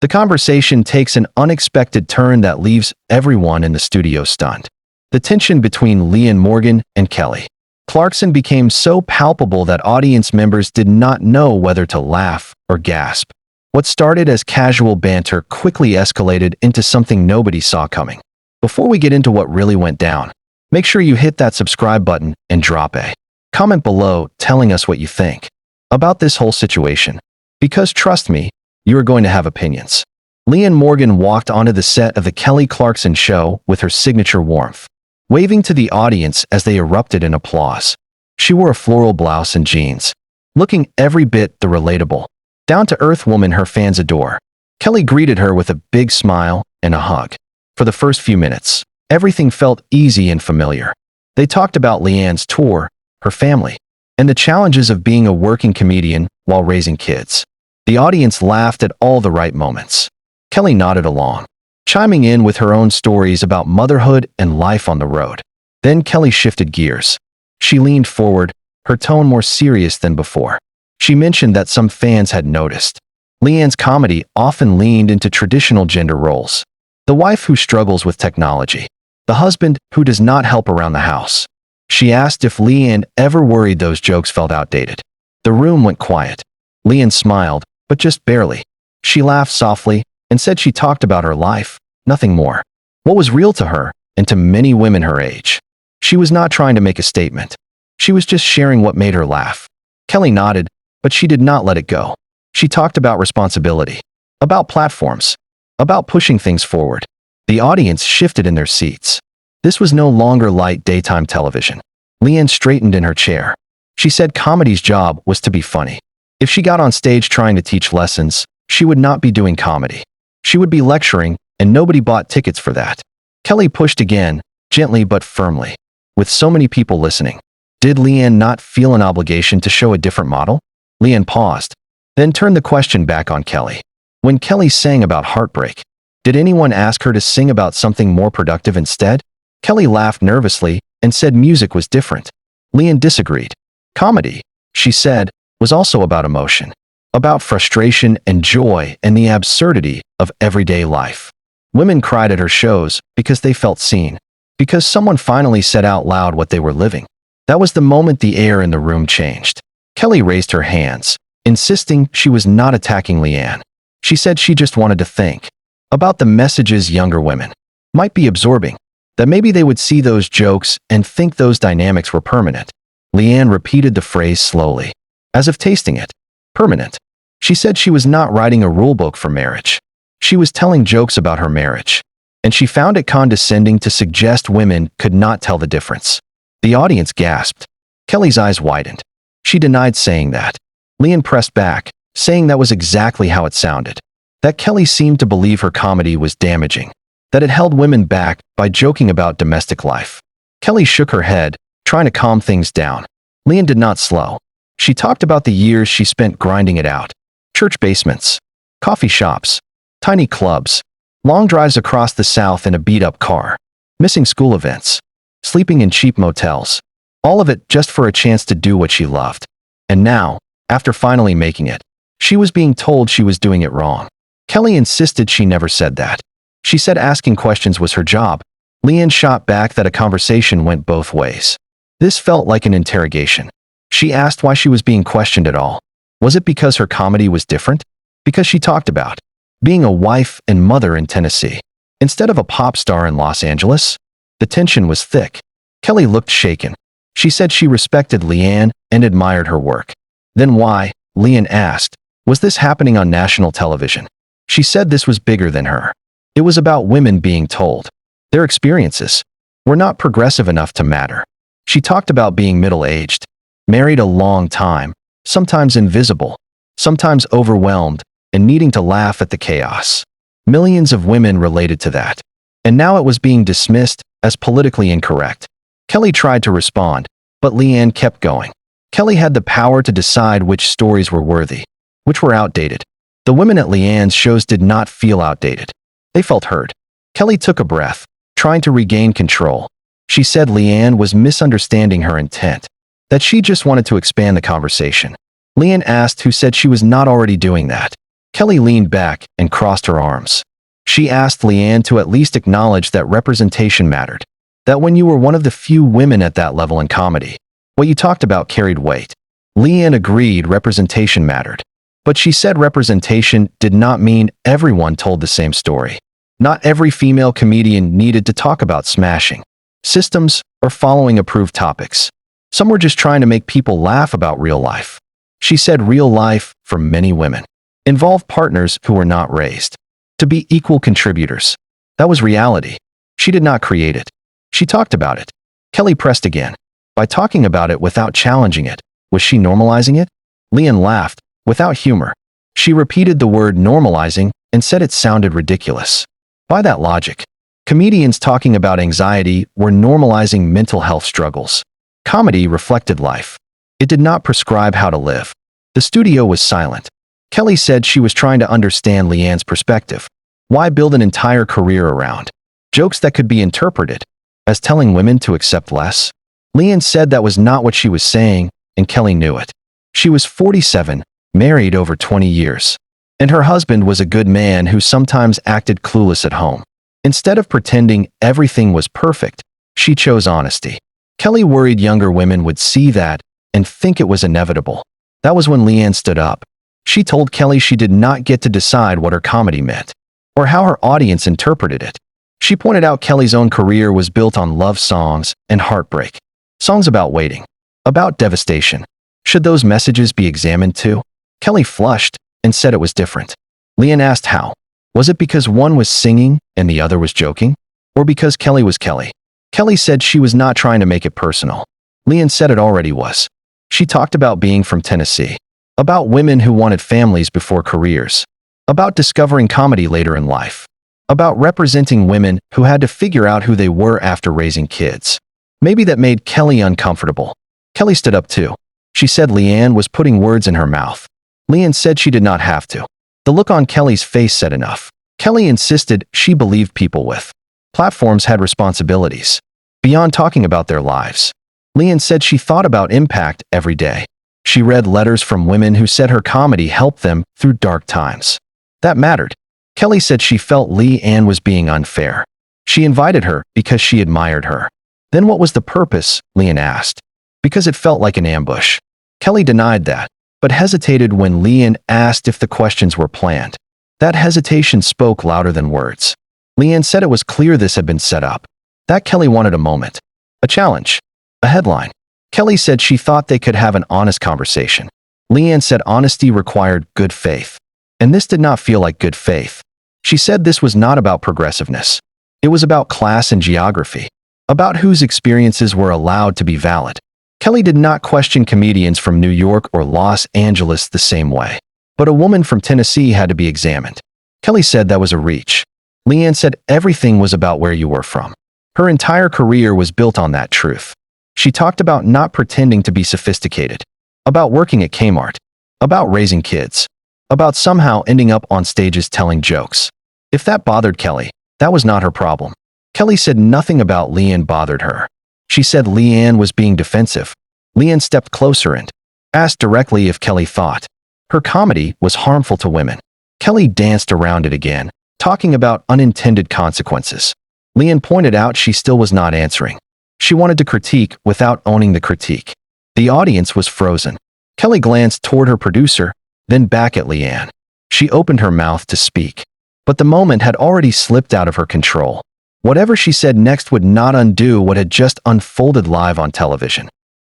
The conversation takes an unexpected turn that leaves everyone in the studio stunned. The tension between Leanne Morgan and Kelly Clarkson became so palpable that audience members did not know whether to laugh or gasp. What started as casual banter quickly escalated into something nobody saw coming. Before we get into what really went down, make sure you hit that subscribe button and drop a comment below telling us what you think about this whole situation. Because trust me, you are going to have opinions. Leanne Morgan walked onto the set of the Kelly Clarkson Show with her signature warmth, waving to the audience as they erupted in applause. She wore a floral blouse and jeans, looking every bit the relatable, down-to-earth woman her fans adore. Kelly greeted her with a big smile and a hug. For the first few minutes, everything felt easy and familiar. They talked about Leanne's tour, her family, and the challenges of being a working comedian while raising kids. The audience laughed at all the right moments. Kelly nodded along, chiming in with her own stories about motherhood and life on the road. Then Kelly shifted gears. She leaned forward, her tone more serious than before. She mentioned that some fans had noticed Leanne's comedy often leaned into traditional gender roles. The wife who struggles with technology, the husband who does not help around the house. She asked if Leanne ever worried those jokes felt outdated. The room went quiet. Leanne smiled, but just barely. She laughed softly and said she talked about her life, nothing more. What was real to her, and to many women her age. She was not trying to make a statement. She was just sharing what made her laugh. Kelly nodded, but she did not let it go. She talked about responsibility, about platforms, about pushing things forward. The audience shifted in their seats. This was no longer light daytime television. Leanne straightened in her chair. She said comedy's job was to be funny. If she got on stage trying to teach lessons, she would not be doing comedy. She would be lecturing, and nobody bought tickets for that. Kelly pushed again, gently but firmly. With so many people listening, did Leanne not feel an obligation to show a different model? Leanne paused, then turned the question back on Kelly. When Kelly sang about heartbreak, did anyone ask her to sing about something more productive instead? Kelly laughed nervously and said music was different. Leanne disagreed. Comedy, she said, was also about emotion, about frustration and joy and the absurdity of everyday life. Women cried at her shows because they felt seen, because someone finally said out loud what they were living. That was the moment the air in the room changed. Kelly raised her hands, insisting she was not attacking Leanne. She said she just wanted to think about the messages younger women might be absorbing, that maybe they would see those jokes and think those dynamics were permanent. Leanne repeated the phrase slowly, as if tasting it. Permanent. She said she was not writing a rulebook for marriage. She was telling jokes about her marriage, and she found it condescending to suggest women could not tell the difference. The audience gasped. Kelly's eyes widened. She denied saying that. Leanne pressed back, saying that was exactly how it sounded. That Kelly seemed to believe her comedy was damaging, that it held women back by joking about domestic life. Kelly shook her head, trying to calm things down. Leanne did not slow. She talked about the years she spent grinding it out. Church basements, coffee shops, tiny clubs, long drives across the South in a beat-up car, missing school events, sleeping in cheap motels. All of it just for a chance to do what she loved. And now, after finally making it, she was being told she was doing it wrong. Kelly insisted she never said that. She said asking questions was her job. Leanne shot back that a conversation went both ways. This felt like an interrogation. She asked why she was being questioned at all. Was it because her comedy was different? Because she talked about being a wife and mother in Tennessee, instead of a pop star in Los Angeles? The tension was thick. Kelly looked shaken. She said she respected Leanne and admired her work. Then why, Leanne asked, was this happening on national television? She said this was bigger than her. It was about women being told their experiences were not progressive enough to matter. She talked about being middle-aged, married a long time, sometimes invisible, sometimes overwhelmed, and needing to laugh at the chaos. Millions of women related to that. And now it was being dismissed as politically incorrect. Kelly tried to respond, but Leanne kept going. Kelly had the power to decide which stories were worthy, which were outdated. The women at Leanne's shows did not feel outdated. They felt heard. Kelly took a breath, trying to regain control. She said Leanne was misunderstanding her intent, that she just wanted to expand the conversation. Leanne asked who said she was not already doing that. Kelly leaned back and crossed her arms. She asked Leanne to at least acknowledge that representation mattered, that when you were one of the few women at that level in comedy, what you talked about carried weight. Leanne agreed representation mattered, but she said representation did not mean everyone told the same story. Not every female comedian needed to talk about smashing systems or following approved topics. Some were just trying to make people laugh about real life. She said real life, for many women, involved partners who were not raised to be equal contributors. That was reality. She did not create it. She talked about it. Kelly pressed again. By talking about it without challenging it, was she normalizing it? Leanne laughed, without humor. She repeated the word normalizing and said it sounded ridiculous. By that logic, comedians talking about anxiety were normalizing mental health struggles. Comedy reflected life. It did not prescribe how to live. The studio was silent. Kelly said she was trying to understand Leanne's perspective. Why build an entire career around jokes that could be interpreted as telling women to accept less? Leanne said that was not what she was saying, and Kelly knew it. She was 47, married over 20 years, and her husband was a good man who sometimes acted clueless at home. Instead of pretending everything was perfect, she chose honesty. Kelly worried younger women would see that and think it was inevitable. That was when Leanne stood up. She told Kelly she did not get to decide what her comedy meant, or how her audience interpreted it. She pointed out Kelly's own career was built on love songs and heartbreak. Songs about waiting, about devastation. Should those messages be examined too? Kelly flushed and said it was different. Leanne asked how. Was it because one was singing and the other was joking? Or because Kelly was Kelly? Kelly said she was not trying to make it personal. Leanne said it already was. She talked about being from Tennessee, about women who wanted families before careers, about discovering comedy later in life, about representing women who had to figure out who they were after raising kids. Maybe that made Kelly uncomfortable. Kelly stood up too. She said Leanne was putting words in her mouth. Leanne said she did not have to. The look on Kelly's face said enough. Kelly insisted she believed people with platforms had responsibilities beyond talking about their lives. Leanne said she thought about impact every day. She read letters from women who said her comedy helped them through dark times. That mattered. Kelly said she felt Leanne was being unfair. She invited her because she admired her. Then what was the purpose? Leanne asked. Because it felt like an ambush. Kelly denied that, but hesitated when Leanne asked if the questions were planned. That hesitation spoke louder than words. Leanne said it was clear this had been set up. That Kelly wanted a moment. A challenge. A headline. Kelly said she thought they could have an honest conversation. Leanne said honesty required good faith. And this did not feel like good faith. She said this was not about progressiveness. It was about class and geography. About whose experiences were allowed to be valid. Kelly did not question comedians from New York or Los Angeles the same way. But a woman from Tennessee had to be examined. Kelly said that was a reach. Leanne said everything was about where you were from. Her entire career was built on that truth. She talked about not pretending to be sophisticated, about working at Kmart, about raising kids, about somehow ending up on stages telling jokes. If that bothered Kelly, that was not her problem. Kelly said nothing about Leanne bothered her. She said Leanne was being defensive. Leanne stepped closer and asked directly if Kelly thought her comedy was harmful to women. Kelly danced around it again, talking about unintended consequences. Leanne pointed out she still was not answering. She wanted to critique without owning the critique. The audience was frozen. Kelly glanced toward her producer, then back at Leanne. She opened her mouth to speak, but the moment had already slipped out of her control. Whatever she said next would not undo what had just unfolded live on television.